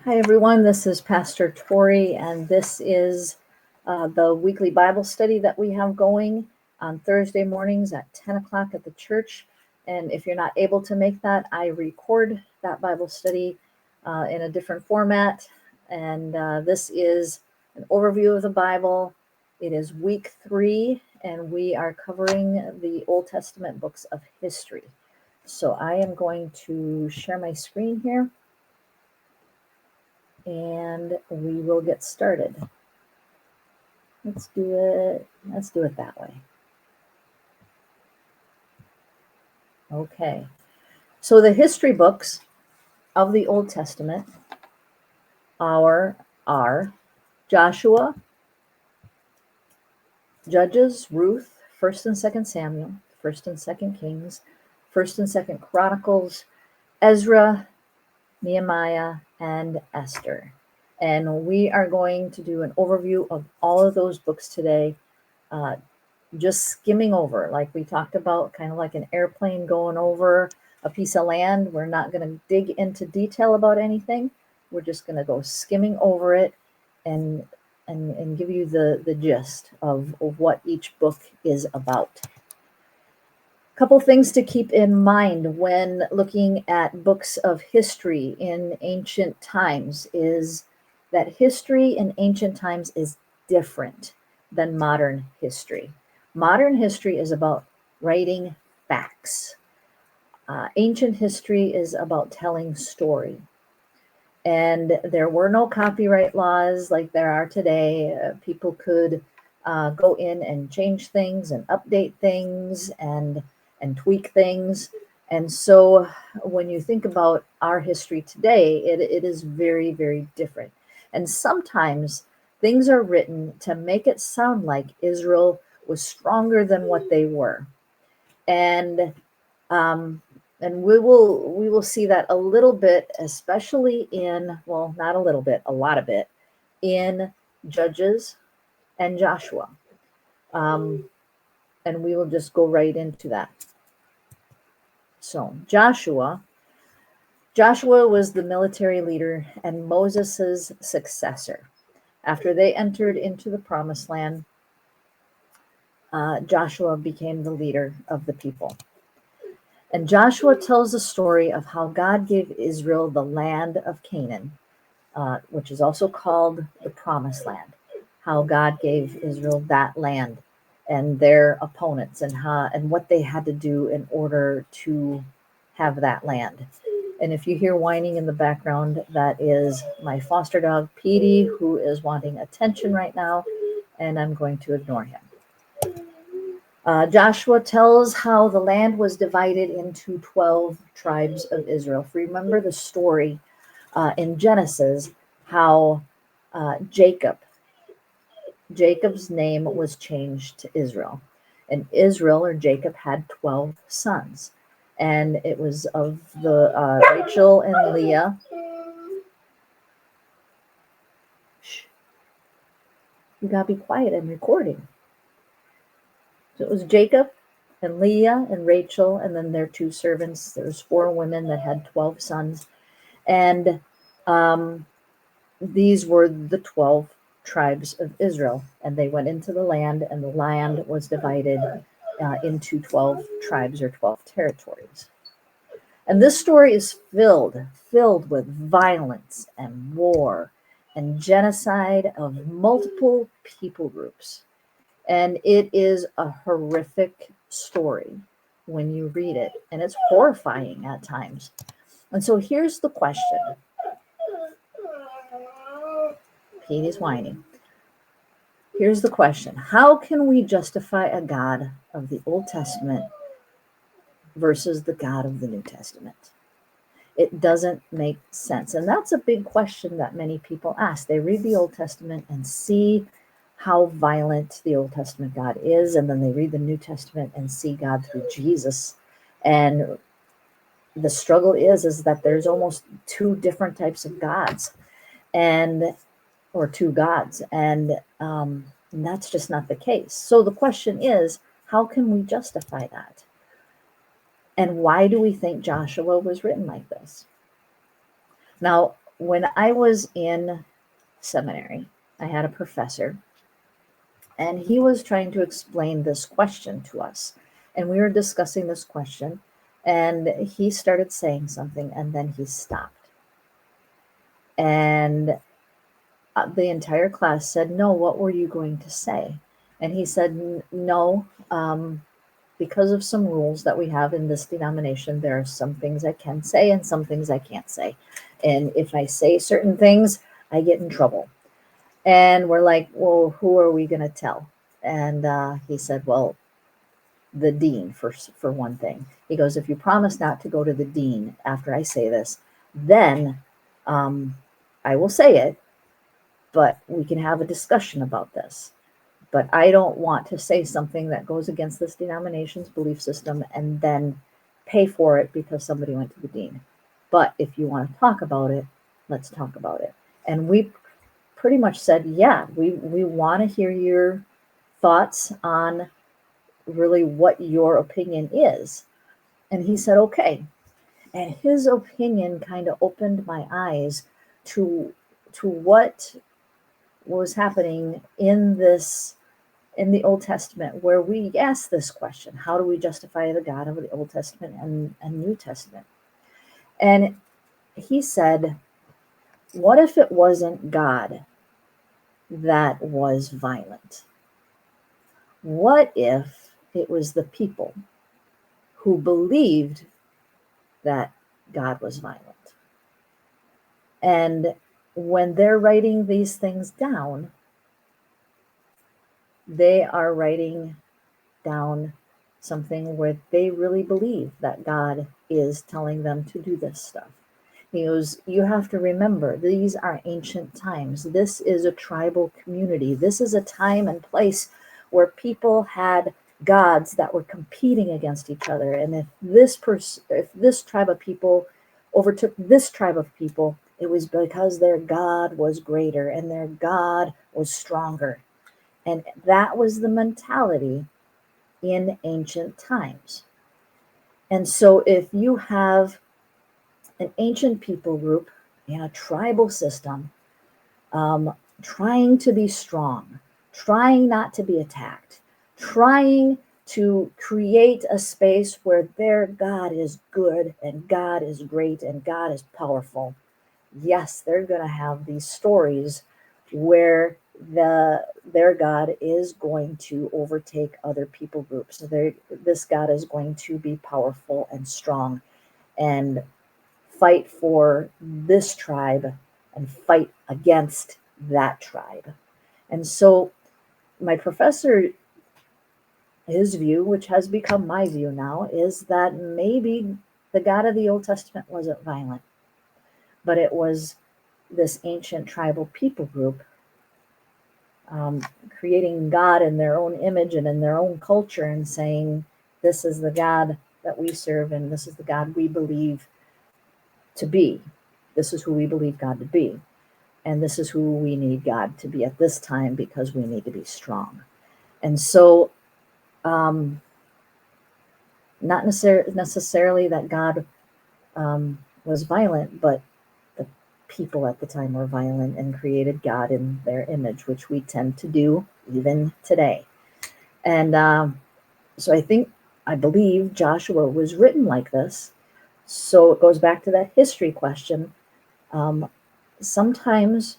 Hi, everyone. This is Pastor Tori, and this is the weekly Bible study that we have going on Thursday mornings at 10 o'clock at the church. And if you're not able to make that, I record that Bible study in a different format. And this is an overview of the Bible. It is week 3, and we are covering the Old Testament books of history. So I am going to share my screen here, and we will get started. Let's do it that way. Okay. So the history books of the Old Testament are Joshua, Judges, Ruth, 1st and 2nd Samuel, 1st and 2nd Kings, 1st and 2nd Chronicles, Ezra, Nehemiah, and Esther. And we are going to do an overview of all of those books today, just skimming over, like we talked about, kind of like an airplane going over a piece of land. We're not going to dig into detail about anything. We're just going to go skimming over it and give you the gist of what each book is about. Couple things to keep in mind when looking at books of history in ancient times is that history in ancient times is different than modern history. Modern history is about writing facts. Ancient history is about telling story. And there were no copyright laws like there are today. People could go in and change things and update things and tweak things. And so when you think about our history today, it is very, very different. And sometimes things are written to make it sound like Israel was stronger than what they were. And we will see that a little bit, especially in, well, not a little bit, a lot of it, in Judges and Joshua. And we will just go right into that. So Joshua was the military leader and Moses' successor. After they entered into the promised land, Joshua became the leader of the people. And Joshua tells the story of how God gave Israel the land of Canaan, which is also called the promised land. How God gave Israel that land and their opponents and what they had to do in order to have that land. And if you hear whining in the background, that is my foster dog, Petey, who is wanting attention right now, and I'm going to ignore him. Joshua tells how the land was divided into 12 tribes of Israel. If you remember the story in Genesis, how Jacob's name was changed to Israel. And Israel, or Jacob, had 12 sons. And it was of the Rachel and Leah. Shh. You gotta be quiet, I'm recording. So it was Jacob and Leah and Rachel, and then their 2 servants. There was 4 women that had 12 sons. And these were the 12 tribes of Israel. And they went into the land, and the land was divided into 12 tribes or 12 territories. And this story is filled with violence and war and genocide of multiple people groups. And it is a horrific story when you read it, and it's horrifying at times. And so here's the question. Pete is whining. Here's the question. How can we justify a God of the Old Testament versus the God of the New Testament? It doesn't make sense. And that's a big question that many people ask. They read the Old Testament and see how violent the Old Testament God is, and then they read the New Testament and see God through Jesus. And the struggle is that there's almost 2 different types of gods, or 2 gods, and that's just not the case. So the question is, how can we justify that? And why do we think Joshua was written like this? Now, when I was in seminary, I had a professor, and he was trying to explain this question to us. And we were discussing this question, and he started saying something, and then he stopped. And the entire class said, "No, what were you going to say?" And he said, "No, because of some rules that we have in this denomination, there are some things I can say and some things I can't say. And if I say certain things, I get in trouble." And we're like, "Well, who are we going to tell?" And he said, "Well, the dean for one thing." He goes, "If you promise not to go to the dean after I say this, then I will say it, but we can have a discussion about this. But I don't want to say something that goes against this denomination's belief system and then pay for it because somebody went to the dean. But if you want to talk about it, let's talk about it." And we pretty much said, "Yeah, we want to hear your thoughts on really what your opinion is." And he said, "Okay." And his opinion kind of opened my eyes to what was happening in the Old Testament, where we ask this question: how do we justify the God of the Old Testament and New Testament? And he said, what if it wasn't God that was violent? What if it was the people who believed that God was violent? And when they're writing these things down, they are writing down something where they really believe that God is telling them to do this stuff. He goes, "You have to remember, these are ancient times. This is a tribal community. This is a time and place where people had gods that were competing against each other. And if this tribe of people overtook this tribe of people, it was because their God was greater and their God was stronger." And that was the mentality in ancient times. And so if you have an ancient people group in a tribal system, trying to be strong, trying not to be attacked, trying to create a space where their God is good and God is great and God is powerful, yes, they're going to have these stories where their God is going to overtake other people groups. So this God is going to be powerful and strong and fight for this tribe and fight against that tribe. And so my professor, his view, which has become my view now, is that maybe the God of the Old Testament wasn't violent, but it was this ancient tribal people group creating God in their own image and in their own culture and saying, this is the God that we serve and this is the God we believe to be. This is who we believe God to be. And this is who we need God to be at this time because we need to be strong. And so, not necessarily that God was violent, but the people at the time were violent and created God in their image, which we tend to do even today. And so I believe Joshua was written like this. So it goes back to that history question. Sometimes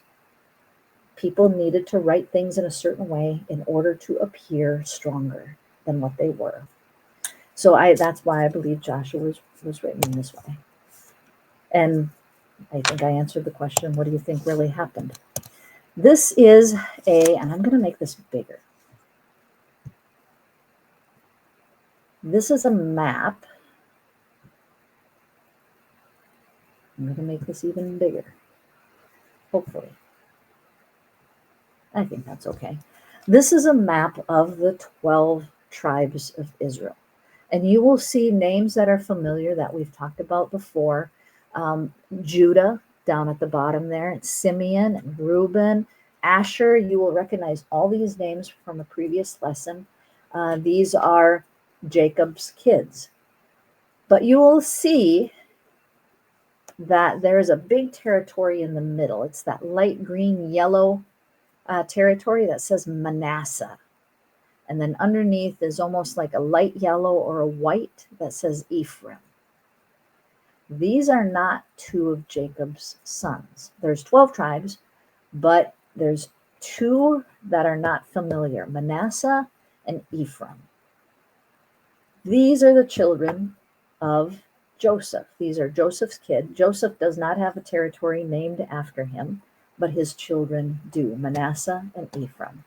people needed to write things in a certain way in order to appear stronger than what they were. So that's why I believe Joshua was written in this way. And I think I answered the question, what do you think really happened? This is and I'm going to make this bigger. This is a map. I'm going to make this even bigger. Hopefully. I think that's okay. This is a map of the 12 tribes of Israel. And you will see names that are familiar that we've talked about before. Judah, down at the bottom there, Simeon, and Reuben, Asher. You will recognize all these names from a previous lesson. These are Jacob's kids. But you will see that there is a big territory in the middle. It's that light green yellow territory that says Manasseh. And then underneath is almost like a light yellow or a white that says Ephraim. These are not two of Jacob's sons. There's 12 tribes, but there's two that are not familiar, Manasseh and Ephraim. These are the children of Joseph. These are Joseph's kids. Joseph does not have a territory named after him, but his children do, Manasseh and Ephraim.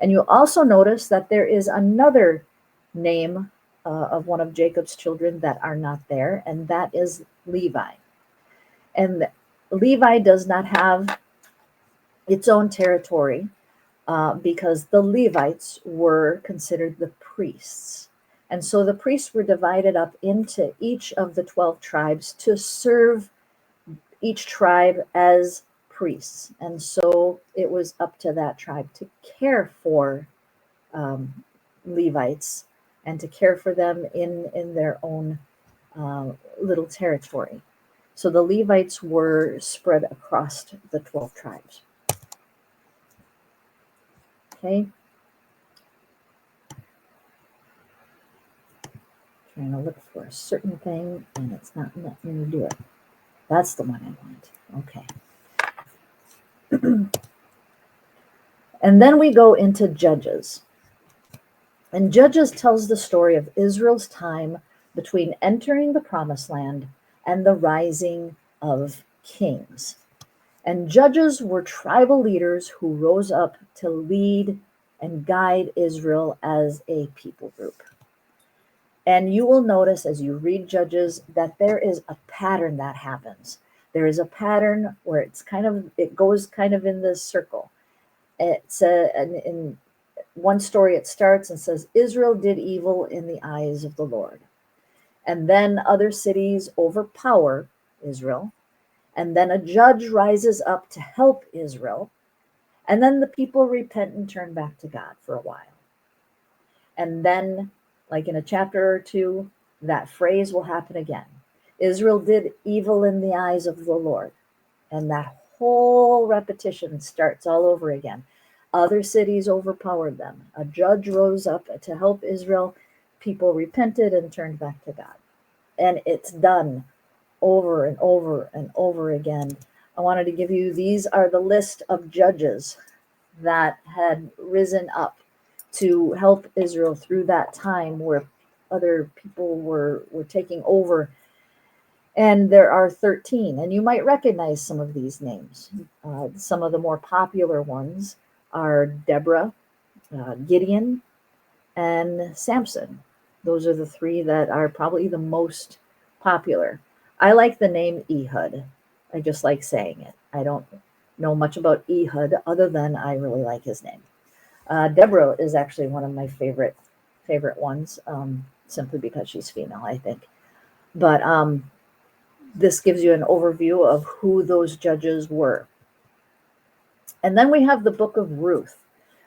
And you'll also notice that there is another name of one of Jacob's children that are not there, and that is Levi. And Levi does not have its own territory because the Levites were considered the priests. And so the priests were divided up into each of the 12 tribes to serve each tribe as priests. And so it was up to that tribe to care for Levites and to care for them in their own little territory. So the Levites were spread across the 12 tribes. Okay. Trying to look for a certain thing and it's not letting me do it. That's the one I want. Okay. And then we go into Judges. And Judges tells the story of Israel's time between entering the promised land and the rising of kings. And judges were tribal leaders who rose up to lead and guide Israel as a people group. And you will notice as you read Judges that there is a pattern that happens. There is a pattern where it goes kind of in this circle. It's in one story it starts and says, Israel did evil in the eyes of the Lord. And then other cities overpower Israel. And then a judge rises up to help Israel. And then the people repent and turn back to God for a while. And then, like in a chapter or two, that phrase will happen again. Israel did evil in the eyes of the Lord. And that whole repetition starts all over again. Other cities overpowered them. A judge rose up to help Israel. People repented and turned back to God. And it's done over and over and over again. I wanted to give you, these are the list of judges that had risen up to help Israel through that time where other people were taking over. And there are 13, and you might recognize some of these names. Some of the more popular ones are Deborah, Gideon, and Samson. Those are the three that are probably the most popular. I like the name Ehud. I just like saying it. I don't know much about Ehud other than I really like his name. Deborah is actually one of my favorite ones, simply because she's female, I think. But this gives you an overview of who those judges were. And then we have the book of Ruth.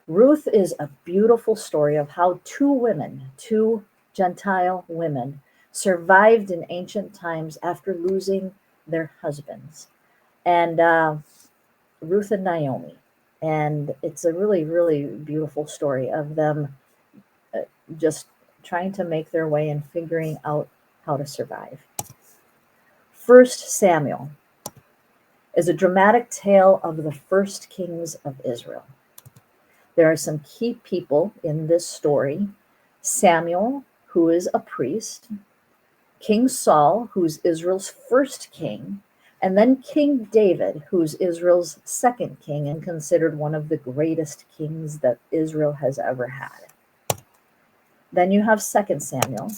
Ruth is a beautiful story of how two Gentile women, survived in ancient times after losing their husbands. And Ruth and Naomi. And it's a really, really beautiful story of them just trying to make their way and figuring out how to survive. 1 Samuel is a dramatic tale of the first kings of Israel. There are some key people in this story. Samuel, who is a priest, King Saul, who's Israel's first king, and then King David, who's Israel's second king and considered one of the greatest kings that Israel has ever had. Then you have 2 Samuel.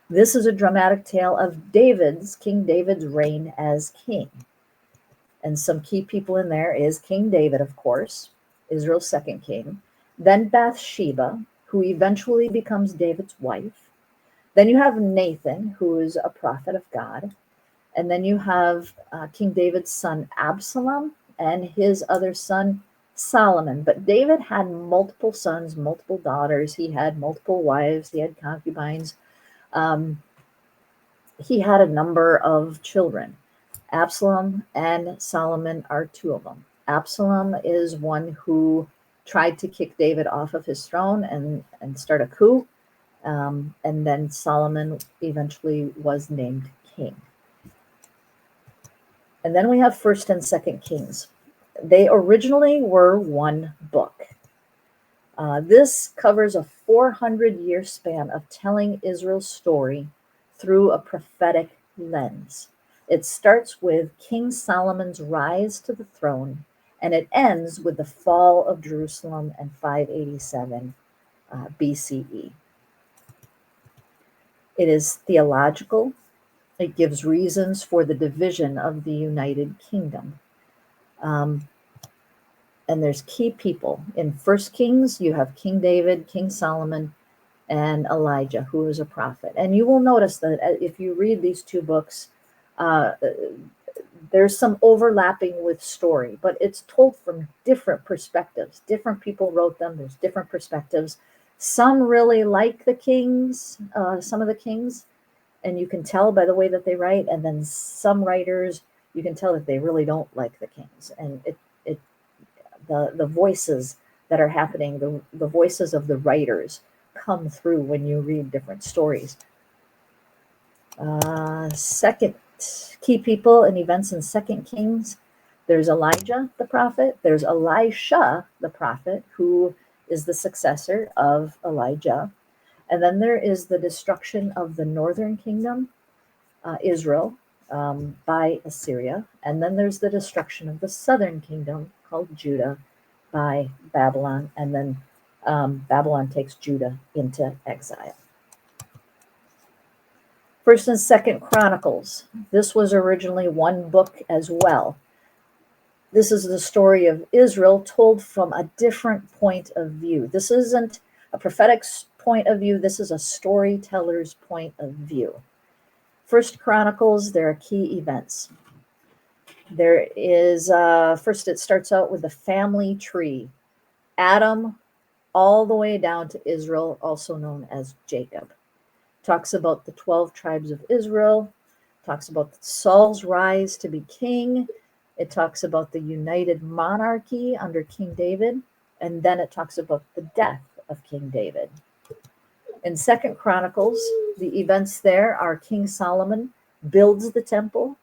This is a dramatic tale of King David's reign as king. And some key people in there is King David, of course, Israel's second king. Then Bathsheba, who eventually becomes David's wife. Then you have Nathan, who is a prophet of God. And then you have King David's son Absalom and his other son Solomon. But David had multiple sons, multiple daughters. He had multiple wives. He had concubines. He had a number of children. Absalom and Solomon are two of them. Absalom is one who tried to kick David off of his throne and start a coup. And then Solomon eventually was named king. And then we have First and Second Kings. They originally were one book. This covers a 400-year span of telling Israel's story through a prophetic lens. It starts with King Solomon's rise to the throne, and it ends with the fall of Jerusalem in 587 BCE. It is theological. It gives reasons for the division of the United Kingdom. And there's key people. In First Kings, you have King David, King Solomon, and Elijah, who is a prophet. And you will notice that if you read these two books, there's some overlapping with story, but it's told from different perspectives. Different people wrote them. There's different perspectives. Some really like the kings, some of the kings, and you can tell by the way that they write. And then some writers, you can tell that they really don't like the kings. And the voices that are happening, the voices of the writers come through when you read different stories. Second key people and events in Second Kings, there's Elijah the prophet, there's Elisha the prophet, who is the successor of Elijah. And then there is the destruction of the northern kingdom, Israel, by Assyria. And then there's the destruction of the southern kingdom, called Judah, by Babylon. And then Babylon takes Judah into exile. First and Second Chronicles. This was originally one book as well. This is the story of Israel told from a different point of view. This isn't a prophetic point of view. This is a storyteller's point of view. First Chronicles, there are key events. There is, first it starts out with the family tree. Adam, all the way down to Israel, also known as Jacob. Talks about the 12 tribes of Israel. Talks about Saul's rise to be king. It talks about the united monarchy under King David. And then it talks about the death of King David. In Second Chronicles, the events there are King Solomon builds the temple.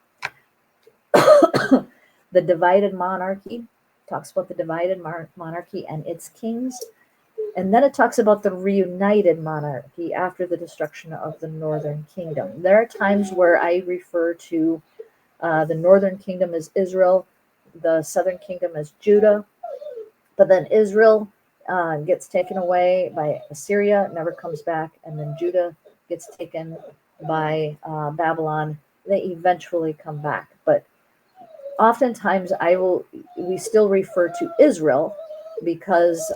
The divided monarchy, talks about the divided monarchy and its kings. And then it talks about the reunited monarchy after the destruction of the northern kingdom. There are times where I refer to the northern kingdom as Israel, the southern kingdom as Judah. But then Israel gets taken away by Assyria, never comes back. And then Judah gets taken by Babylon. They eventually come back. But oftentimes we still refer to Israel because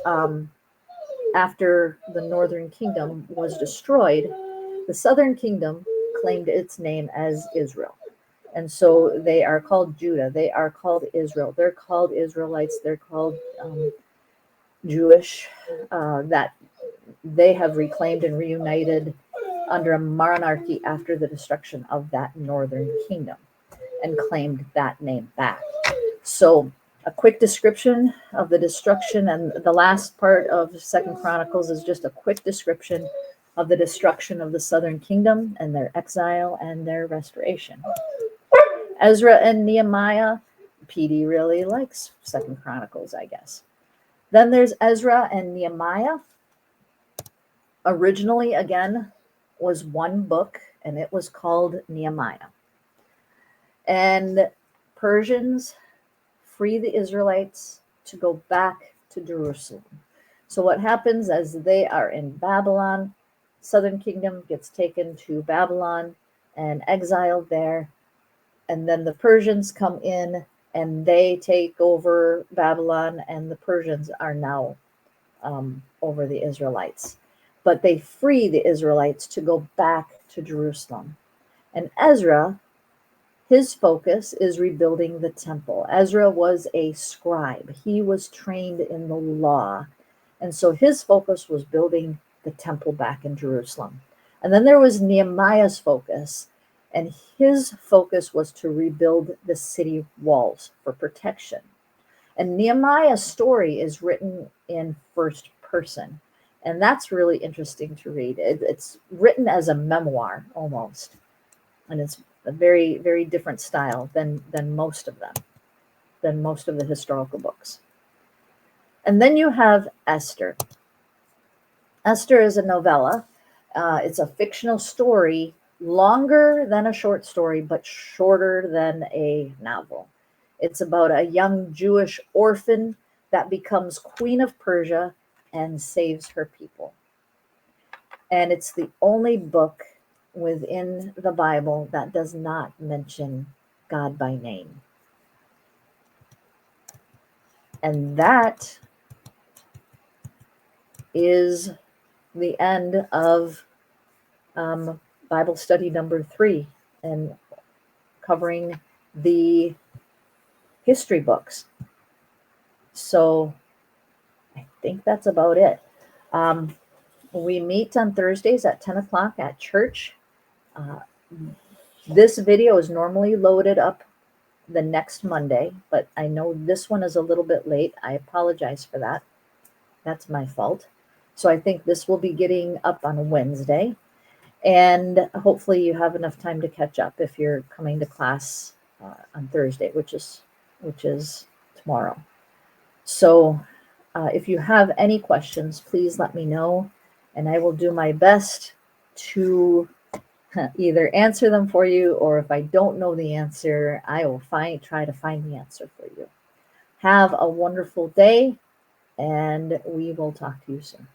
after the northern kingdom was destroyed, the southern kingdom claimed its name as Israel. And so they are called Judah. They are called Israel. They're called Israelites. They're called Jewish, that they have reclaimed and reunited under a monarchy after the destruction of that northern kingdom and claimed that name back. So a quick description of the destruction, and the last part of Second Chronicles is just a quick description of the destruction of the southern kingdom and their exile and their restoration. Ezra and Nehemiah. PD really likes Second Chronicles, I guess. Then there's Ezra and Nehemiah. Originally, again, was one book, and it was called Nehemiah. And Persians free the Israelites to go back to Jerusalem. So what happens as they are in Babylon, southern kingdom gets taken to Babylon and exiled there. And then the Persians come in and they take over Babylon, and the Persians are now over the Israelites. But they free the Israelites to go back to Jerusalem. And Ezra, his focus is rebuilding the temple. Ezra was a scribe. He was trained in the law. And so his focus was building the temple back in Jerusalem. And then there was Nehemiah's focus. And his focus was to rebuild the city walls for protection. And Nehemiah's story is written in first person. And that's really interesting to read. It's written as a memoir almost. And it's a very, very different style than most of them, than most of the historical books. And then you have Esther. Esther is a novella. It's a fictional story, longer than a short story, but shorter than a novel. It's about a young Jewish orphan that becomes queen of Persia and saves her people. And it's the only book within the Bible that does not mention God by name. And that is the end of Bible study number 3 and covering the history books. So I think that's about it. We meet on Thursdays at 10 o'clock at church. This video is normally loaded up the next Monday, but I know this one is a little bit late. I apologize for that. That's my fault. So I think this will be getting up on Wednesday. And hopefully you have enough time to catch up if you're coming to class on Thursday, which is tomorrow. So if you have any questions, please let me know, and I will do my best to either answer them for you, or if I don't know the answer, I will try to find the answer for you. Have a wonderful day, and we will talk to you soon.